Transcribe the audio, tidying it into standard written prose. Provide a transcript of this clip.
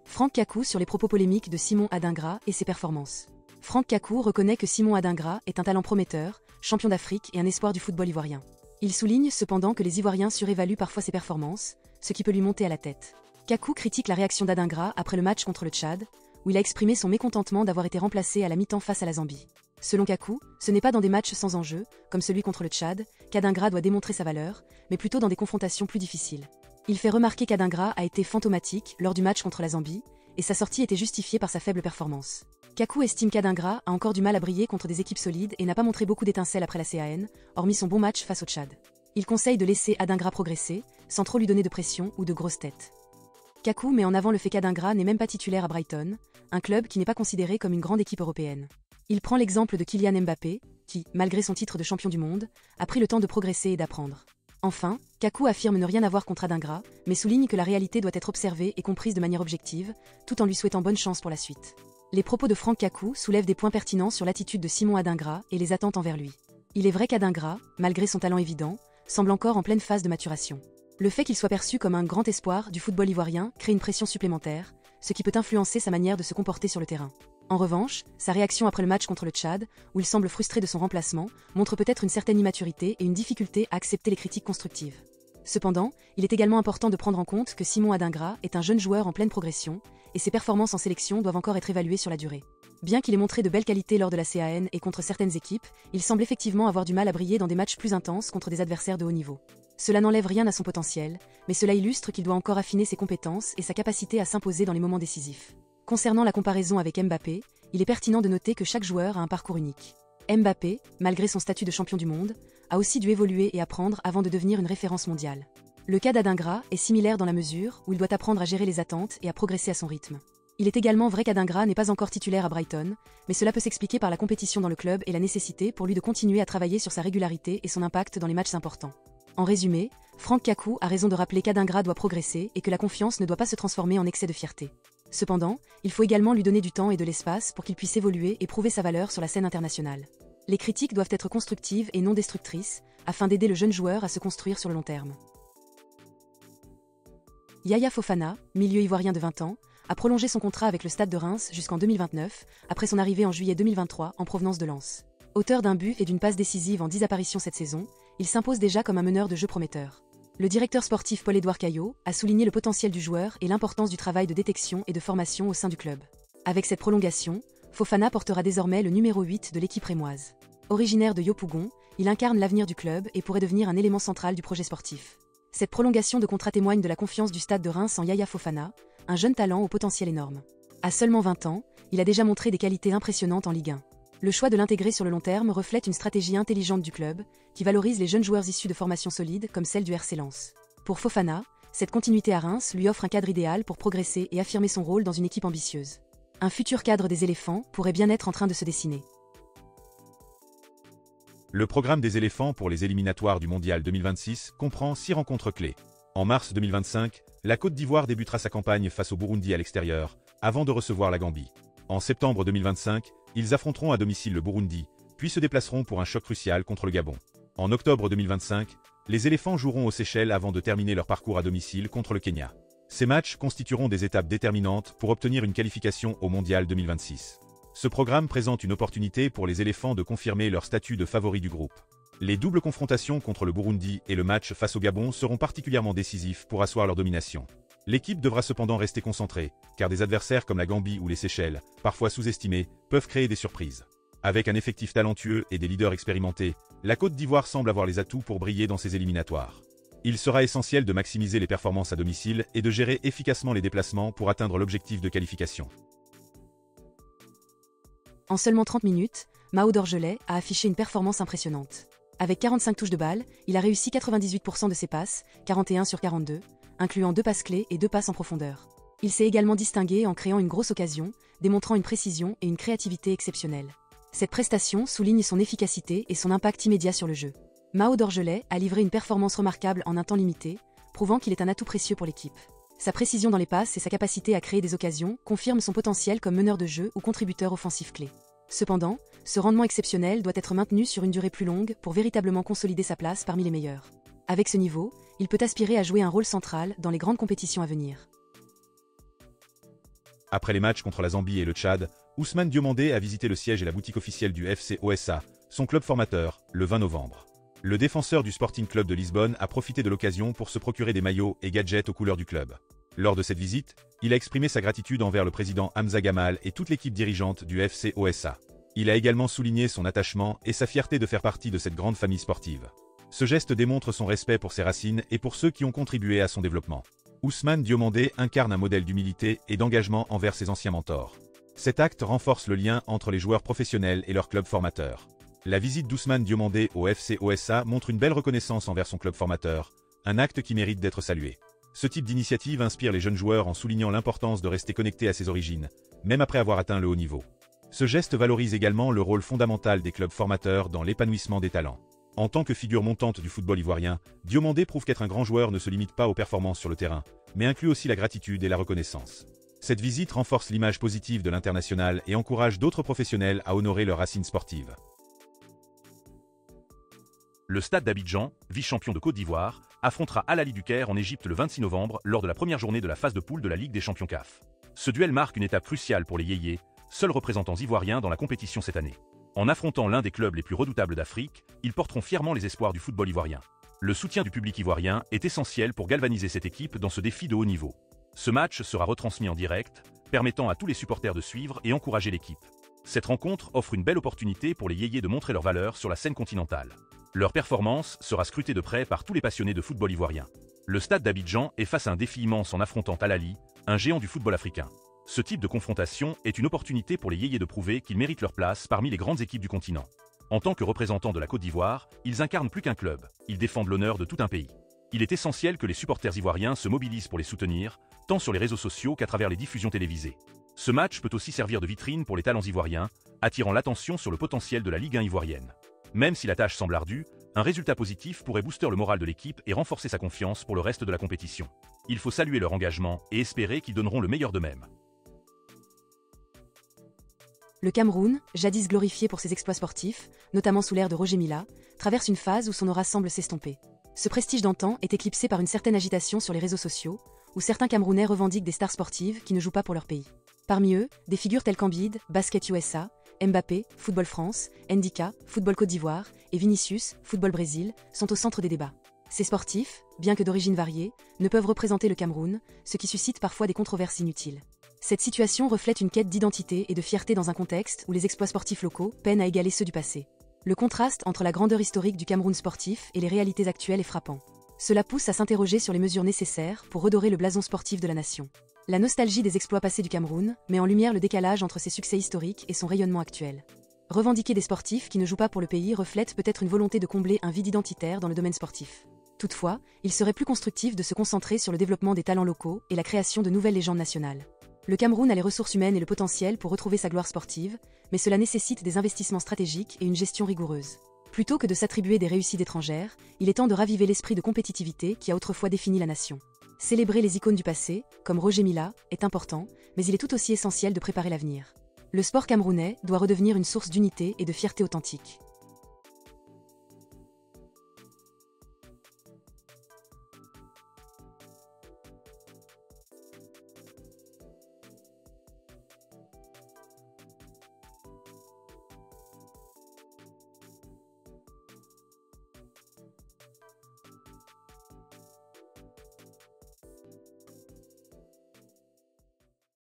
Franck Kakou sur les propos polémiques de Simon Adingra et ses performances. Franck Kakou reconnaît que Simon Adingra est un talent prometteur, champion d'Afrique et un espoir du football ivoirien. Il souligne cependant que les Ivoiriens surévaluent parfois ses performances, ce qui peut lui monter à la tête. Kakou critique la réaction d'Adingra après le match contre le Tchad, où il a exprimé son mécontentement d'avoir été remplacé à la mi-temps face à la Zambie. Selon Kakou, ce n'est pas dans des matchs sans enjeu, comme celui contre le Tchad, qu'Adingra doit démontrer sa valeur, mais plutôt dans des confrontations plus difficiles. Il fait remarquer qu'Adingra a été fantomatique lors du match contre la Zambie, et sa sortie était justifiée par sa faible performance. Kakou estime qu'Adingra a encore du mal à briller contre des équipes solides et n'a pas montré beaucoup d'étincelles après la CAN, hormis son bon match face au Tchad. Il conseille de laisser Adingra progresser, sans trop lui donner de pression ou de grosses têtes. Kakou met en avant le fait qu'Adingra n'est même pas titulaire à Brighton, un club qui n'est pas considéré comme une grande équipe européenne. Il prend l'exemple de Kylian Mbappé, qui, malgré son titre de champion du monde, a pris le temps de progresser et d'apprendre. Enfin, Kakou affirme ne rien avoir contre Adingra, mais souligne que la réalité doit être observée et comprise de manière objective, tout en lui souhaitant bonne chance pour la suite. Les propos de Franck Kakou soulèvent des points pertinents sur l'attitude de Simon Adingra et les attentes envers lui. Il est vrai qu'Adingra, malgré son talent évident, semble encore en pleine phase de maturation. Le fait qu'il soit perçu comme un grand espoir du football ivoirien crée une pression supplémentaire, ce qui peut influencer sa manière de se comporter sur le terrain. En revanche, sa réaction après le match contre le Tchad, où il semble frustré de son remplacement, montre peut-être une certaine immaturité et une difficulté à accepter les critiques constructives. Cependant, il est également important de prendre en compte que Simon Adingra est un jeune joueur en pleine progression, et ses performances en sélection doivent encore être évaluées sur la durée. Bien qu'il ait montré de belles qualités lors de la CAN et contre certaines équipes, il semble effectivement avoir du mal à briller dans des matchs plus intenses contre des adversaires de haut niveau. Cela n'enlève rien à son potentiel, mais cela illustre qu'il doit encore affiner ses compétences et sa capacité à s'imposer dans les moments décisifs. Concernant la comparaison avec Mbappé, il est pertinent de noter que chaque joueur a un parcours unique. Mbappé, malgré son statut de champion du monde, a aussi dû évoluer et apprendre avant de devenir une référence mondiale. Le cas d'Adingra est similaire dans la mesure où il doit apprendre à gérer les attentes et à progresser à son rythme. Il est également vrai qu'Adingra n'est pas encore titulaire à Brighton, mais cela peut s'expliquer par la compétition dans le club et la nécessité pour lui de continuer à travailler sur sa régularité et son impact dans les matchs importants. En résumé, Franck Kakou a raison de rappeler qu'Adingra doit progresser et que la confiance ne doit pas se transformer en excès de fierté. Cependant, il faut également lui donner du temps et de l'espace pour qu'il puisse évoluer et prouver sa valeur sur la scène internationale. Les critiques doivent être constructives et non destructrices, afin d'aider le jeune joueur à se construire sur le long terme. Yaya Fofana, milieu ivoirien de 20 ans, a prolongé son contrat avec le Stade de Reims jusqu'en 2029, après son arrivée en juillet 2023 en provenance de Lens. Auteur d'un but et d'une passe décisive en 10 apparitions cette saison, il s'impose déjà comme un meneur de jeu prometteur. Le directeur sportif Paul-Édouard Caillot a souligné le potentiel du joueur et l'importance du travail de détection et de formation au sein du club. Avec cette prolongation, Fofana portera désormais le numéro 8 de l'équipe rémoise. Originaire de Yopougon, il incarne l'avenir du club et pourrait devenir un élément central du projet sportif. Cette prolongation de contrat témoigne de la confiance du Stade de Reims en Yaya Fofana, un jeune talent au potentiel énorme. À seulement 20 ans, il a déjà montré des qualités impressionnantes en Ligue 1. Le choix de l'intégrer sur le long terme reflète une stratégie intelligente du club, qui valorise les jeunes joueurs issus de formations solides comme celle du RC Lens. Pour Fofana, cette continuité à Reims lui offre un cadre idéal pour progresser et affirmer son rôle dans une équipe ambitieuse. Un futur cadre des éléphants pourrait bien être en train de se dessiner. Le programme des éléphants pour les éliminatoires du Mondial 2026 comprend 6 rencontres clés. En mars 2025, la Côte d'Ivoire débutera sa campagne face au Burundi à l'extérieur, avant de recevoir la Gambie. En septembre 2025, ils affronteront à domicile le Burundi, puis se déplaceront pour un choc crucial contre le Gabon. En octobre 2025, les éléphants joueront aux Seychelles avant de terminer leur parcours à domicile contre le Kenya. Ces matchs constitueront des étapes déterminantes pour obtenir une qualification au Mondial 2026. Ce programme présente une opportunité pour les éléphants de confirmer leur statut de favoris du groupe. Les doubles confrontations contre le Burundi et le match face au Gabon seront particulièrement décisifs pour asseoir leur domination. L'équipe devra cependant rester concentrée, car des adversaires comme la Gambie ou les Seychelles, parfois sous-estimés, peuvent créer des surprises. Avec un effectif talentueux et des leaders expérimentés, la Côte d'Ivoire semble avoir les atouts pour briller dans ces éliminatoires. Il sera essentiel de maximiser les performances à domicile et de gérer efficacement les déplacements pour atteindre l'objectif de qualification. En seulement 30 minutes, Mao Dorgelès a affiché une performance impressionnante. Avec 45 touches de balle, il a réussi 98% de ses passes, 41 sur 42, incluant 2 passes clés et 2 passes en profondeur. Il s'est également distingué en créant une grosse occasion, démontrant une précision et une créativité exceptionnelles. Cette prestation souligne son efficacité et son impact immédiat sur le jeu. Mao Dorgelès a livré une performance remarquable en un temps limité, prouvant qu'il est un atout précieux pour l'équipe. Sa précision dans les passes et sa capacité à créer des occasions confirment son potentiel comme meneur de jeu ou contributeur offensif clé. Cependant, ce rendement exceptionnel doit être maintenu sur une durée plus longue pour véritablement consolider sa place parmi les meilleurs. Avec ce niveau, il peut aspirer à jouer un rôle central dans les grandes compétitions à venir. Après les matchs contre la Zambie et le Tchad, Ousmane Diomandé a visité le siège et la boutique officielle du FC OSA, son club formateur, le 20 novembre. Le défenseur du Sporting Club de Lisbonne a profité de l'occasion pour se procurer des maillots et gadgets aux couleurs du club. Lors de cette visite, il a exprimé sa gratitude envers le président Hamza Gamal et toute l'équipe dirigeante du FC OSA. Il a également souligné son attachement et sa fierté de faire partie de cette grande famille sportive. Ce geste démontre son respect pour ses racines et pour ceux qui ont contribué à son développement. Ousmane Diomandé incarne un modèle d'humilité et d'engagement envers ses anciens mentors. Cet acte renforce le lien entre les joueurs professionnels et leur club formateur. La visite d'Ousmane Diomandé au FC OSA montre une belle reconnaissance envers son club formateur, un acte qui mérite d'être salué. Ce type d'initiative inspire les jeunes joueurs en soulignant l'importance de rester connecté à ses origines, même après avoir atteint le haut niveau. Ce geste valorise également le rôle fondamental des clubs formateurs dans l'épanouissement des talents. En tant que figure montante du football ivoirien, Diomandé prouve qu'être un grand joueur ne se limite pas aux performances sur le terrain, mais inclut aussi la gratitude et la reconnaissance. Cette visite renforce l'image positive de l'international et encourage d'autres professionnels à honorer leurs racines sportives. Le Stade d'Abidjan, vice-champion de Côte d'Ivoire, affrontera Al Ahly du Caire en Égypte le 26 novembre lors de la première journée de la phase de poule de la Ligue des champions CAF. Ce duel marque une étape cruciale pour les Yéyés, seuls représentants ivoiriens dans la compétition cette année. En affrontant l'un des clubs les plus redoutables d'Afrique, ils porteront fièrement les espoirs du football ivoirien. Le soutien du public ivoirien est essentiel pour galvaniser cette équipe dans ce défi de haut niveau. Ce match sera retransmis en direct, permettant à tous les supporters de suivre et encourager l'équipe. Cette rencontre offre une belle opportunité pour les Yéyés de montrer leur valeur sur la scène continentale. Leur performance sera scrutée de près par tous les passionnés de football ivoirien. Le Stade d'Abidjan est face à un défi immense en affrontant Al Ahly, un géant du football africain. Ce type de confrontation est une opportunité pour les Yéyés de prouver qu'ils méritent leur place parmi les grandes équipes du continent. En tant que représentants de la Côte d'Ivoire, ils incarnent plus qu'un club, ils défendent l'honneur de tout un pays. Il est essentiel que les supporters ivoiriens se mobilisent pour les soutenir, tant sur les réseaux sociaux qu'à travers les diffusions télévisées. Ce match peut aussi servir de vitrine pour les talents ivoiriens, attirant l'attention sur le potentiel de la Ligue 1 ivoirienne. Même si la tâche semble ardue, un résultat positif pourrait booster le moral de l'équipe et renforcer sa confiance pour le reste de la compétition. Il faut saluer leur engagement et espérer qu'ils donneront le meilleur d'eux-mêmes. Le Cameroun, jadis glorifié pour ses exploits sportifs, notamment sous l'ère de Roger Milla, traverse une phase où son aura semble s'estomper. Ce prestige d'antan est éclipsé par une certaine agitation sur les réseaux sociaux, où certains Camerounais revendiquent des stars sportives qui ne jouent pas pour leur pays. Parmi eux, des figures telles qu'Ambide, Basket USA, Mbappé, Football France, Ndika, Football Côte d'Ivoire, et Vinicius, Football Brésil, sont au centre des débats. Ces sportifs, bien que d'origine variée, ne peuvent représenter le Cameroun, ce qui suscite parfois des controverses inutiles. Cette situation reflète une quête d'identité et de fierté dans un contexte où les exploits sportifs locaux peinent à égaler ceux du passé. Le contraste entre la grandeur historique du Cameroun sportif et les réalités actuelles est frappant. Cela pousse à s'interroger sur les mesures nécessaires pour redorer le blason sportif de la nation. La nostalgie des exploits passés du Cameroun met en lumière le décalage entre ses succès historiques et son rayonnement actuel. Revendiquer des sportifs qui ne jouent pas pour le pays reflète peut-être une volonté de combler un vide identitaire dans le domaine sportif. Toutefois, il serait plus constructif de se concentrer sur le développement des talents locaux et la création de nouvelles légendes nationales. Le Cameroun a les ressources humaines et le potentiel pour retrouver sa gloire sportive, mais cela nécessite des investissements stratégiques et une gestion rigoureuse. Plutôt que de s'attribuer des réussites étrangères, il est temps de raviver l'esprit de compétitivité qui a autrefois défini la nation. Célébrer les icônes du passé, comme Roger Milla, est important, mais il est tout aussi essentiel de préparer l'avenir. Le sport camerounais doit redevenir une source d'unité et de fierté authentique.